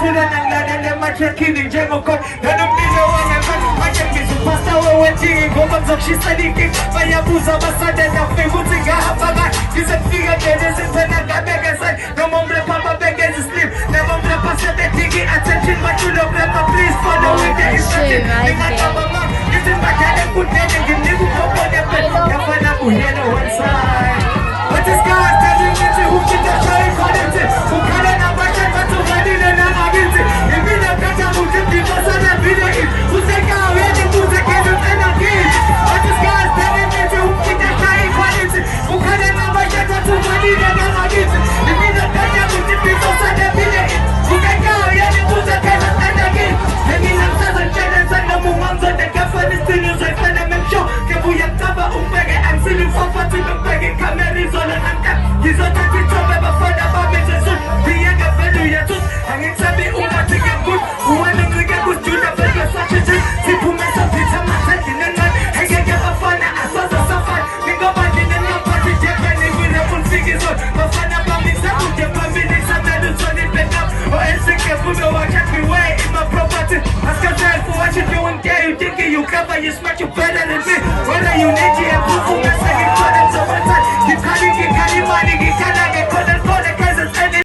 Sula ng lana na matrakinig Diyan mo kon Nanong nilawangan man Mayang misupasta wawanjingin Gomamzok shisalikik Mayabuza masada na Fimutin kahabangan Kisat figat Nenesin panagabegasan Namomre papabegan sleep Namomre pasate tigi Attention matulog Rapa please follow with the instruction Dengan abama Isin makalang punene Gini bukopo Nepen Kapana buhena one side What is God telling me to who kita shari konente Bukala na bacan batu Gadila na aginti Ibina kata mungkin di masa na bidain Useka wede museka Dut enagin What is God telling me to who kita shari konente Bukala na bacan batu Gadila na aginti Ibina kata mungkin di masa na bidain Useka wede museka Dut enagin Nanginang sasanjanan Sana mumamzon Dan kafanis Tinus ay panamang show Kabuyang taba Umpege ang siling Fafatu ng pege Kamerizo na nangkat Gizo tatito Beba fada ba Mejesun Biyaga velu ya tut Hangin sabi Umatik ang good Uwanang liga Gus Juna Vega sa chichil Sipu mesa Pita matan Kinanan Hangga Bafana Asasa safan Ningo ba Kinanan Pati Jeba Nigwira Pun Sigizon Bafana ba Misa Uja Pamili Sa Meduson Ipetap O Elsike Fuga Watch at me way In my property Ask yourself What you doing there You think you cover You smart You better than me Whether you need